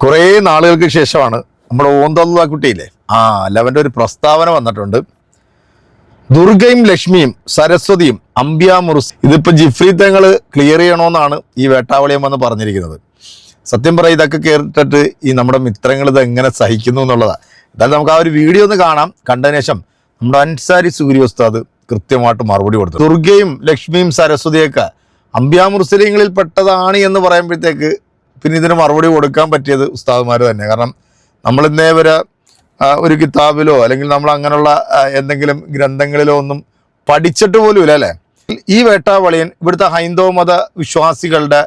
കുറേ നാളുകൾക്ക് ശേഷമാണ് നമ്മുടെ ഓന്തല്ല കുട്ടിയില്ലേ ലവന്റെ ഒരു പ്രസ്താവന വന്നിട്ടുണ്ട്. ദുർഗയും ലക്ഷ്മിയും സരസ്വതിയും അംബ്യാമുറുസ് ഇതിപ്പോ ജിഫ്രി തങ്ങൾ ക്ലിയർ ചെയ്യണമെന്നാണ് ഈ വേട്ടാവളിയം വന്ന് പറഞ്ഞിരിക്കുന്നത്. സത്യം പറയാം, ഇതൊക്കെ കേട്ടിട്ട് ഈ നമ്മുടെ മിത്രങ്ങൾ ഇത് എങ്ങനെ സഹിക്കുന്നു എന്നുള്ളതാണ്. എന്തായാലും നമുക്ക് ആ ഒരു വീഡിയോ ഒന്ന് കാണാം. കണ്ടതിന് ശേഷം നമ്മുടെ അൻസാരി സൂര്യ ഉസ്താദ് കൃത്യമായിട്ട് മറുപടി കൊടുത്തു. ദുർഗയും ലക്ഷ്മിയും സരസ്വതിയൊക്കെ അംബ്യാമുറുസലിങ്ങളിൽ പെട്ടതാണ് എന്ന് പറയുമ്പോഴത്തേക്ക് പിന്നെ ഇതിന് മറുപടി കൊടുക്കാൻ പറ്റിയത് ഉസ്താദുമാർ തന്നെ. കാരണം നമ്മൾ ഇന്നേ വരെ ഒരു കിതാബിലോ അല്ലെങ്കിൽ നമ്മൾ അങ്ങനെയുള്ള എന്തെങ്കിലും ഗ്രന്ഥങ്ങളിലോ ഒന്നും പഠിച്ചിട്ട് പോലും ഇല്ല അല്ലേ. ഈ വേട്ടാവളിയൻ ഇവിടുത്തെ ഹൈന്ദവ മത വിശ്വാസികളുടെ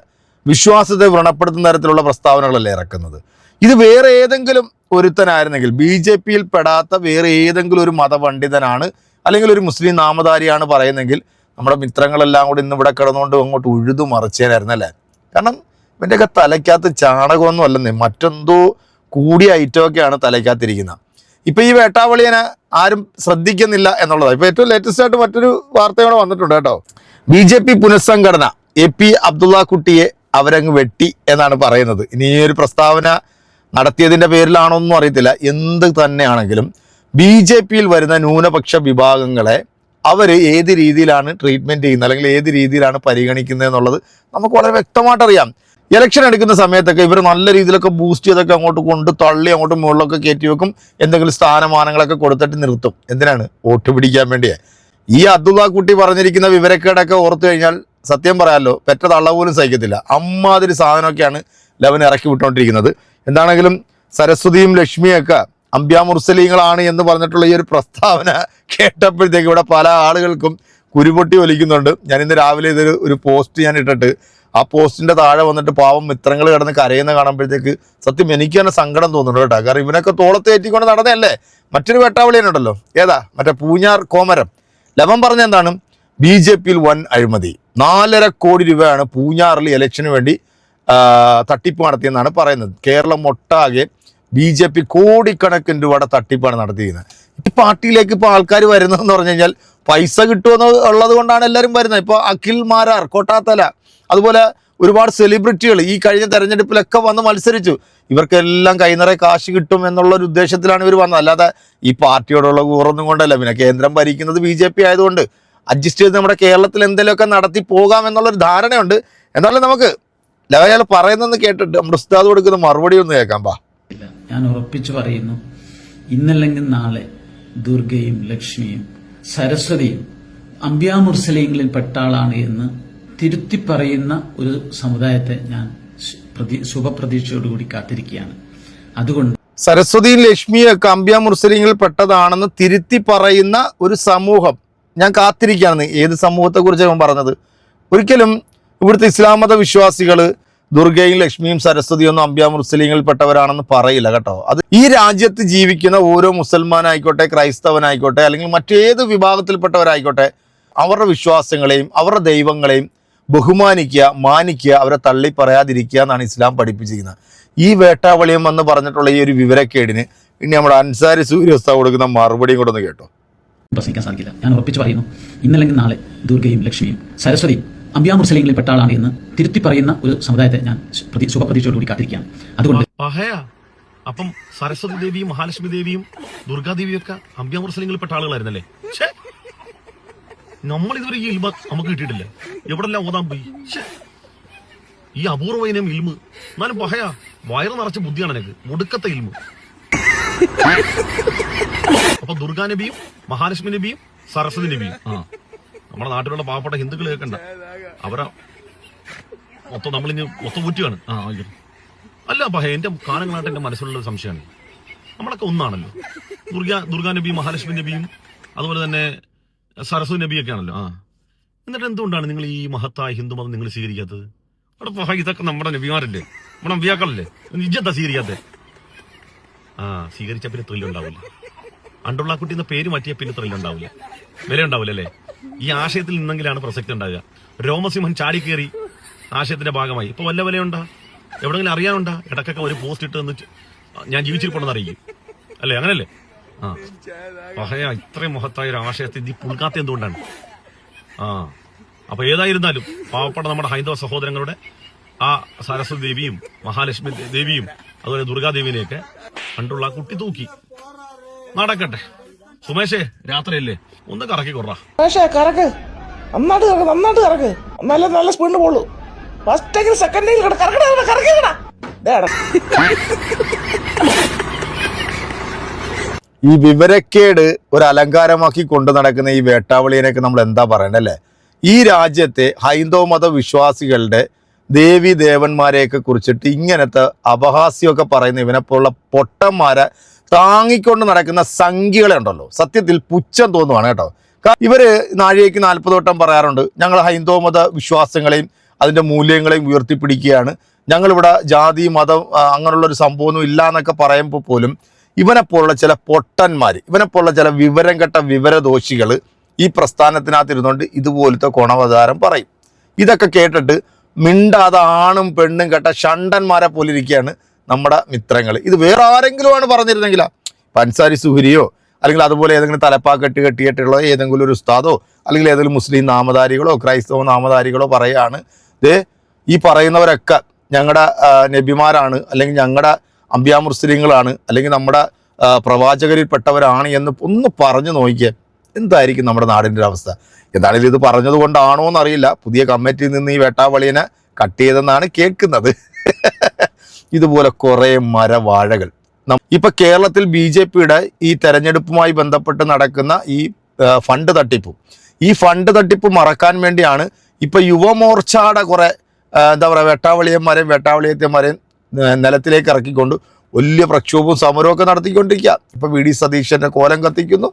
വിശ്വാസത്തെ വ്രണപ്പെടുത്തുന്ന തരത്തിലുള്ള പ്രസ്താവനകളല്ലേ ഇറക്കുന്നത്. ഇത് വേറെ ഏതെങ്കിലും ഒരുത്തനായിരുന്നെങ്കിൽ, BJP-യിൽ പെടാത്ത വേറെ ഏതെങ്കിലും ഒരു മതപണ്ഡിതനാണ് അല്ലെങ്കിൽ ഒരു മുസ്ലിം നാമധാരിയാണ് പറയുന്നെങ്കിൽ നമ്മുടെ മിത്രങ്ങളെല്ലാം കൂടി ഇന്ന് ഇവിടെ കിടന്നുകൊണ്ട് അങ്ങോട്ട് ഉഴുതു മറിച്ചേനായിരുന്നല്ലേ. കാരണം ഇവൻ്റെയൊക്കെ തലയ്ക്കകത്ത് ചാണകമൊന്നും അല്ലെന്നേ, മറ്റെന്തോ കൂടിയ ഐറ്റമൊക്കെയാണ് തലയ്ക്കകത്തിരിക്കുന്നത്. ഇപ്പൊ ഈ വേട്ടാവളിയനെ ആരും ശ്രദ്ധിക്കുന്നില്ല എന്നുള്ളതാണ്. ഇപ്പൊ ഏറ്റവും ലേറ്റസ്റ്റ് ആയിട്ട് മറ്റൊരു വാർത്തയോടെ വന്നിട്ടുണ്ട് കേട്ടോ. BJP പുനഃസംഘടന AP അബ്ദുള്ള കുട്ടിയെ അവരങ്ങ് വെട്ടി എന്നാണ് പറയുന്നത്. ഇനി ഈ ഒരു പ്രസ്താവന നടത്തിയതിന്റെ പേരിലാണോന്നും അറിയത്തില്ല. എന്ത് തന്നെയാണെങ്കിലും BJP-യിൽ വരുന്ന ന്യൂനപക്ഷ വിഭാഗങ്ങളെ അവർ ഏത് രീതിയിലാണ് ട്രീറ്റ്മെന്റ് ചെയ്യുന്നത് അല്ലെങ്കിൽ ഏത് രീതിയിലാണ് പരിഗണിക്കുന്നത് എന്നുള്ളത് നമുക്ക് വളരെ വ്യക്തമായിട്ട് അറിയാം. ഇലക്ഷൻ എടുക്കുന്ന സമയത്തൊക്കെ ഇവർ നല്ല രീതിയിലൊക്കെ ബൂസ്റ്റ് ചെയ്തൊക്കെ അങ്ങോട്ട് കൊണ്ട് തള്ളി അങ്ങോട്ട് മുകളിലൊക്കെ കയറ്റി വെക്കും. എന്തെങ്കിലും സ്ഥാനമാനങ്ങളൊക്കെ കൊടുത്തിട്ട് നിർത്തും. എന്തിനാണ്? വോട്ട് പിടിക്കാൻ വേണ്ടിയേ. ഈ അബ്ദുള്ള കുട്ടി പറഞ്ഞിരിക്കുന്ന വിവരക്കേടൊക്കെ ഓർത്തു കഴിഞ്ഞാൽ സത്യം പറയാമല്ലോ, പെറ്റ തള്ള പോലും സഹിക്കത്തില്ല. അമ്മാതിരി സാധനമൊക്കെയാണ് ലവൻ ഇറക്കി വിട്ടുകൊണ്ടിരിക്കുന്നത്. എന്താണെങ്കിലും സരസ്വതിയും ലക്ഷ്മിയൊക്കെ അംബ്യാമുറുസലീങ്ങളാണ് എന്ന് പറഞ്ഞിട്ടുള്ള ഈ ഒരു പ്രസ്താവന കേട്ടപ്പോഴത്തേക്ക് ഇവിടെ പല ആളുകൾക്കും കുരുപൊട്ടി ഒലിക്കുന്നുണ്ട്. ഞാൻ ഇന്ന് രാവിലെ ഒരു പോസ്റ്റ് ഞാൻ ഇട്ടിട്ട് ആ പോസ്റ്റിന്റെ താഴെ വന്നിട്ട് പാവം മിത്രങ്ങൾ കിടന്ന് കരയുന്ന കാണുമ്പോഴത്തേക്ക് സത്യം എനിക്ക് തന്നെ സങ്കടം തോന്നുന്നുണ്ട് കേട്ടോ. കാരണം ഇവനൊക്കെ തോളത്തേറ്റിക്കൊണ്ട് നടന്നതല്ലേ. മറ്റൊരു വെട്ടാവളിയനുണ്ടല്ലോ, ഏതാ മറ്റേ പൂഞ്ഞാർ കോമരം. ലവൻ പറഞ്ഞ എന്താണ്? BJP-യിൽ വൻ അഴിമതി, 4.5 കോടി രൂപയാണ് പൂഞ്ഞാറിൽ ഇലക്ഷന് വേണ്ടി തട്ടിപ്പ് നടത്തിയെന്നാണ് പറയുന്നത്. കേരളം ഒട്ടാകെ BJP കോടിക്കണക്കിന് രൂപയുടെ തട്ടിപ്പാണ് നടത്തിയിരുന്നത്. ഈ പാർട്ടിയിലേക്ക് ഇപ്പോൾ ആൾക്കാർ വരുന്നതെന്ന് പറഞ്ഞു കഴിഞ്ഞാൽ പൈസ കിട്ടുമെന്ന് ഉള്ളത് കൊണ്ടാണ് എല്ലാവരും വരുന്നത്. ഇപ്പോൾ അഖിൽ മാരാർ കോട്ടാത്തല, അതുപോലെ ഒരുപാട് സെലിബ്രിറ്റികൾ ഈ കഴിഞ്ഞ തെരഞ്ഞെടുപ്പിലൊക്കെ വന്ന് മത്സരിച്ചു. ഇവർക്കെല്ലാം കൈനിറയെ കാശ് കിട്ടും എന്നുള്ളൊരു ഉദ്ദേശത്തിലാണ് ഇവർ വന്നത്. അല്ലാതെ ഈ പാർട്ടിയോടുള്ള കൂറൊന്നും കൊണ്ടല്ല. പിന്നെ കേന്ദ്രം ഭരിക്കുന്നത് BJP ആയതുകൊണ്ട് അഡ്ജസ്റ്റ് ചെയ്ത് നമ്മുടെ കേരളത്തിൽ എന്തെങ്കിലുമൊക്കെ നടത്തി പോകാം എന്നുള്ളൊരു ധാരണയുണ്ട്. എന്നാലും നമുക്ക് ലവയാൾ പറയുന്നതെന്ന് കേട്ടിട്ട് നമ്മുടെ ഉസ്താദ് കൊടുക്കുന്ന മറുപടി ഒന്ന് കേൾക്കാം. ഞാൻ ഉറപ്പിച്ചു പറയുന്നു, ഇന്നല്ലെങ്കിൽ നാളെ ദുർഗയും ലക്ഷ്മിയും സരസ്വതിയും അംബ്യാമുറുസലീങ്ങളിൽ പെട്ട ആളാണ് എന്ന് തിരുത്തി പറയുന്ന ഒരു സമുദായത്തെ ഞാൻ ശുഭപ്രതീക്ഷയോടുകൂടി കാത്തിരിക്കുകയാണ്. അതുകൊണ്ട് സരസ്വതിയും ലക്ഷ്മിയും ഒക്കെ അംബ്യാമുറുസലീങ്ങളിൽ പെട്ടതാണെന്ന് തിരുത്തി പറയുന്ന ഒരു സമൂഹം ഞാൻ കാത്തിരിക്കുകയാണ്. ഏത് സമൂഹത്തെ കുറിച്ചാണ് പറഞ്ഞത്? ഒരിക്കലും ഇവിടുത്തെ ഇസ്ലാം മത വിശ്വാസികൾ ദുർഗയും ലക്ഷ്മിയും സരസ്വതിയും ഒന്നും അംബ്യാമുറുസലീങ്ങളിൽ പെട്ടവരാണെന്ന് പറയില്ല കേട്ടോ. അത് ഈ രാജ്യത്ത് ജീവിക്കുന്ന ഓരോ മുസൽമാനായിക്കോട്ടെ, ക്രൈസ്തവനായിക്കോട്ടെ, അല്ലെങ്കിൽ മറ്റേത് വിഭാഗത്തിൽപ്പെട്ടവരായിക്കോട്ടെ, അവരുടെ വിശ്വാസങ്ങളെയും അവരുടെ ദൈവങ്ങളെയും ബഹുമാനിക്കുക, മാനിക്കുക, അവരെ തള്ളി പറയാതിരിക്കുക എന്നാണ് ഇസ്ലാം പഠിപ്പിച്ചിരിക്കുന്നത്. ഈ വേട്ടാവളിയം എന്ന് പറഞ്ഞിട്ടുള്ള ഈ ഒരു വിവരക്കേടിന് ഇനി നമ്മുടെ അൻസാരി സൂര്യോസ്ത കൊടുക്കുന്ന മറുപടിയും കൂടെ ഒന്ന് കേട്ടോ. പ്രസംഗിക്കാൻ സാധിക്കില്ല. ഞാൻ ഉറപ്പിച്ചു പറയുന്നു, ഇന്നല്ലെങ്കിൽ നാളെ ദുർഗയും ലക്ഷ്മിയും സരസ്വതിയും അംബ്യാമുറുസലീങ്ങളിൽ പെട്ട ആളാണ് എന്ന് തിരുത്തി പറയുന്ന ഒരു സമുദായത്തെ ഞാൻ ശുഭപ്രതീക്ഷയോടുകൂടി കാത്തിരിക്കുകയാണ്. അതുകൊണ്ട് അപ്പം സരസ്വതി ദേവിയും മഹാലക്ഷ്മി ദേവിയും ദുർഗാദേവിയും ഒക്കെ അംബ്യാമുറുസലീങ്ങളിൽ പെട്ട ആളുകളായിരുന്നല്ലേ. നമ്മൾ ഇതുവരെ ഈ ഇൽമ നമുക്ക് കിട്ടിയിട്ടില്ല. എവിടെല്ലാം ഓതാൻ പോയി. ഈ അപൂർവ ഇനം ഇൽമ്. എന്നാലും വയറ് നിറച്ച ബുദ്ധിയാണ് എനിക്ക്, ഒടുക്കത്തെ ഇൽമ്. അപ്പൊ ദുർഗാ നബിയും മഹാലക്ഷ്മി നബിയും സരസ്വതി നബിയും നമ്മുടെ നാട്ടിലുള്ള പാവപ്പെട്ട ഹിന്ദുക്കൾ കേൾക്കണ്ട. അവരാ മൊത്തം നമ്മളിഞ്ഞ് ഒത്തുപൂറ്റുകയാണ്. അല്ല എന്റെ കാലങ്ങളായിട്ട് എന്റെ മനസ്സിലുള്ള സംശയമാണ്. നമ്മളൊക്കെ ഒന്നാണല്ലോ. ദുർഗാ നബിയും മഹാലക്ഷ്മി നബിയും അതുപോലെ തന്നെ സരസ്വതി നബിയൊക്കെ ആണല്ലോ. എന്നിട്ട് എന്തുകൊണ്ടാണ് നിങ്ങൾ ഈ മഹത്തായ ഹിന്ദുമതം നിങ്ങൾ സ്വീകരിക്കാത്തത്? അവിടെ ഇതൊക്കെ നമ്മുടെ നബിമാരല്ലേ, നമ്മുടെ നബിയാക്കളല്ലേ. ഇജ്ജെന്താ സ്വീകരിക്കാത്തത്? സ്വീകരിച്ച പിന്നെ ത്രില്ലുണ്ടാവില്ല. അണ്ടുള്ള കുട്ടി എന്ന പേര് മാറ്റിയ പിന്നെ ത്രില്ലുണ്ടാവില്ല, വില ഉണ്ടാവില്ല അല്ലേ. ഈ ആശയത്തിൽ നിന്നെങ്കിലാണ് പ്രസക്തി ഉണ്ടാകുക. രോമസിംഹൻ ചാടിക്കേറി ആശയത്തിന്റെ ഭാഗമായി. ഇപ്പൊ വല്ല വിലയുണ്ടാ? എവിടെങ്കിലും അറിയാനുണ്ടാ? ഇടക്കൊക്കെ ഒരു പോസ്റ്റ് ഇട്ട് എന്ന് ഞാൻ ജീവിച്ചിരിപ്പുണ്ടെന്ന് അറിയിക്കും അല്ലേ? അങ്ങനല്ലേ? ഇത്രയും മഹത്തായ ഒരു ആശയത്തെ ഈ പുൽക്കാത്ത എന്തുകൊണ്ടാണ്? അപ്പൊ ഏതായിരുന്നാലും പാവപ്പെട്ട നമ്മുടെ ഹൈന്ദവ സഹോദരങ്ങളുടെ ആ സരസ്വതി ദേവിയും മഹാലക്ഷ്മി ദേവിയും അതുപോലെ ദുർഗാദേവിനെയൊക്കെ പണ്ടുള്ള ആ കുട്ടി തൂക്കി. നടക്കട്ടെ സുമേഷേ, രാത്രിയല്ലേ, ഒന്ന് കറക്കി കൊറ. പക്ഷേ കറക്ക് നന്നായിട്ട് കറക്ക്, നല്ല സ്പീഡിന് പോളൂ. ഫസ്റ്റ് സെക്കൻഡിൽ കറക്കടാ. ഈ വിവരക്കേട് ഒരു അലങ്കാരമാക്കി കൊണ്ടു നടക്കുന്ന ഈ വേട്ടാവളിയനെയൊക്കെ നമ്മൾ എന്താ പറയണ്ടല്ലേ? ഈ രാജ്യത്തെ ഹൈന്ദവ മത വിശ്വാസികളുടെ ദേവി ദേവന്മാരെയൊക്കെ കുറിച്ചിട്ട് ഇങ്ങനത്തെ അപഹാസ്യമൊക്കെ പറയുന്ന ഇവനെപ്പോലുള്ള പൊട്ടന്മാരെ താങ്ങിക്കൊണ്ട് നടക്കുന്ന സംഖ്യകളെ ഉണ്ടല്ലോ, സത്യത്തിൽ പുച്ഛം തോന്നുവാണ് കേട്ടോ. ഇവര് നാഴികയ്ക്ക് 40 വട്ടം പറയാറുണ്ട് ഞങ്ങൾ ഹൈന്ദവ മത വിശ്വാസങ്ങളെയും അതിൻ്റെ മൂല്യങ്ങളെയും ഉയർത്തിപ്പിടിക്കുകയാണ്, ഞങ്ങളിവിടെ ജാതി മതം അങ്ങനെയുള്ളൊരു സംഭവമൊന്നും ഇല്ല എന്നൊക്കെ പറയുമ്പോൾ പോലും ഇവനെപ്പോലുള്ള ചില പൊട്ടന്മാർ, ഇവനെപ്പോലുള്ള ചില വിവരം കെട്ട വിവരദോഷികൾ ഈ പ്രസ്ഥാനത്തിനകത്ത് ഇരുന്നുകൊണ്ട് ഇതുപോലത്തെ ഗുണവതാരം പറയും. ഇതൊക്കെ കേട്ടിട്ട് മിണ്ടാതെ ആണും പെണ്ണും കെട്ട ഷണ്ടന്മാരെ പോലെ ഇരിക്കുകയാണ് നമ്മുടെ മിത്രങ്ങൾ. ഇത് വേറെ ആരെങ്കിലുമാണ് പറഞ്ഞിരുന്നെങ്കിലാ, പൻസാരി സുഹരിയോ അല്ലെങ്കിൽ അതുപോലെ ഏതെങ്കിലും തലപ്പാക്കെട്ട് കെട്ടിയിട്ടുള്ള ഏതെങ്കിലും ഒരു ഉസ്താദോ അല്ലെങ്കിൽ ഏതെങ്കിലും മുസ്ലിം നാമധാരികളോ ക്രൈസ്തവ നാമധാരികളോ പറയുകയാണ് ഈ പറയുന്നവരൊക്കെ ഞങ്ങളുടെ നബിമാരാണ്, അല്ലെങ്കിൽ ഞങ്ങളുടെ അമ്പിയാ മുർസലിങ്ങളാണ്, അല്ലെങ്കിൽ നമ്മുടെ പ്രവാചകരിൽപ്പെട്ടവരാണ് എന്ന് ഒന്ന് പറഞ്ഞു നോക്കിയേ, എന്തായിരിക്കും നമ്മുടെ നാടിൻ്റെ ഒരു അവസ്ഥ? എന്താണെങ്കിലും ഇത് പറഞ്ഞത് കൊണ്ടാണോ എന്നറിയില്ല, പുതിയ കമ്മിറ്റിയിൽ നിന്ന് ഈ വേട്ടാവളിയനെ കട്ട് ചെയ്തെന്നാണ് കേൾക്കുന്നത്. ഇതുപോലെ കുറേ മരവാഴകൾ ഇപ്പൊ കേരളത്തിൽ BJPയുടെ ഈ തെരഞ്ഞെടുപ്പുമായി ബന്ധപ്പെട്ട് നടക്കുന്ന ഈ ഫണ്ട് തട്ടിപ്പ് മറക്കാൻ വേണ്ടിയാണ് ഇപ്പൊ യുവമോർച്ചയുടെ കുറെ എന്താ പറയുക വേട്ടാവളിയന്മാരെയും നിലത്തിലേക്ക് ഇറക്കിക്കൊണ്ട് വലിയ പ്രക്ഷോഭവും സമരമൊക്കെ നടത്തിക്കൊണ്ടിരിക്കുക. ഇപ്പൊ VD സതീശന്റെ കോലം കത്തിക്കുന്നു,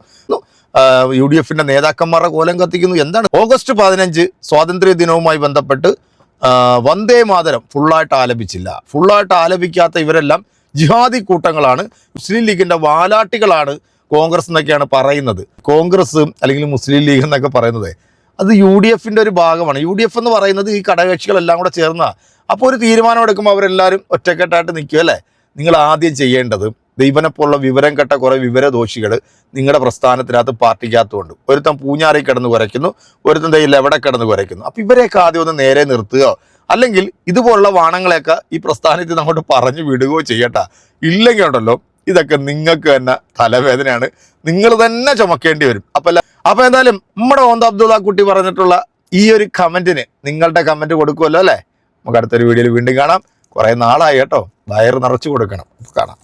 UDFന്റെ നേതാക്കന്മാരുടെ കോലം കത്തിക്കുന്നു. എന്താണ് ഓഗസ്റ്റ് 15 സ്വാതന്ത്ര്യ ദിനവുമായി ബന്ധപ്പെട്ട് വന്ദേ മാതരം ഫുള്ളായിട്ട് ആലപിക്കാത്ത ഇവരെല്ലാം ജിഹാദി കൂട്ടങ്ങളാണ്, മുസ്ലിം ലീഗിന്റെ വാലാട്ടികളാണ് കോൺഗ്രസ് എന്നൊക്കെയാണ് പറയുന്നത്. കോൺഗ്രസ് അല്ലെങ്കിൽ മുസ്ലിം ലീഗ് എന്നൊക്കെ പറയുന്നത് അത് UDFന്റെ ഒരു ഭാഗമാണ്. UDF എന്ന് പറയുന്നത് ഈ ഘടകകക്ഷികളെല്ലാം കൂടെ ചേർന്ന, അപ്പോൾ ഒരു തീരുമാനം എടുക്കുമ്പോൾ അവരെല്ലാവരും ഒറ്റക്കെട്ടായിട്ട് നിൽക്കും അല്ലേ? നിങ്ങൾ ആദ്യം ചെയ്യേണ്ടത് ദൈവനെപ്പോലുള്ള വിവരം കെട്ട കുറേ വിവരദോഷികൾ നിങ്ങളുടെ പ്രസ്ഥാനത്തിനകത്ത് പാർട്ടിക്കകത്തുണ്ട്. ഒരുത്തൻ പൂഞ്ഞാറി കിടന്ന് കുരയ്ക്കുന്നു, ഒരുത്തൻ ദൈവം എവിടെ കിടന്ന് കുരയ്ക്കുന്നു. അപ്പോൾ ഇവരെയൊക്കെ ആദ്യം ഒന്ന് നേരെ നിർത്തുകയോ അല്ലെങ്കിൽ ഇതുപോലുള്ള വാണങ്ങളെയൊക്കെ ഈ പ്രസ്ഥാനത്തിൽ അങ്ങോട്ട് പറഞ്ഞു വിടുകയോ ചെയ്യട്ടെ. ഇല്ലെങ്കിൽ ഉണ്ടല്ലോ ഇതൊക്കെ നിങ്ങൾക്ക് തന്നെ തലവേദനയാണ്, നിങ്ങൾ തന്നെ ചുമക്കേണ്ടി വരും. അപ്പോൾ എന്തായാലും നമ്മുടെ ഓന്ത അബ്ദുള്ള കുട്ടി പറഞ്ഞിട്ടുള്ള ഈ ഒരു കമന്റിന് നിങ്ങളുടെ കമന്റ് കൊടുക്കുമല്ലോ അല്ലേ? നമുക്ക് അടുത്തൊരു വീഡിയോയിൽ വീണ്ടും കാണാം. കുറേ നാളായി കേട്ടോ, വയറ് നിറച്ചു കൊടുക്കണം. കാണാം.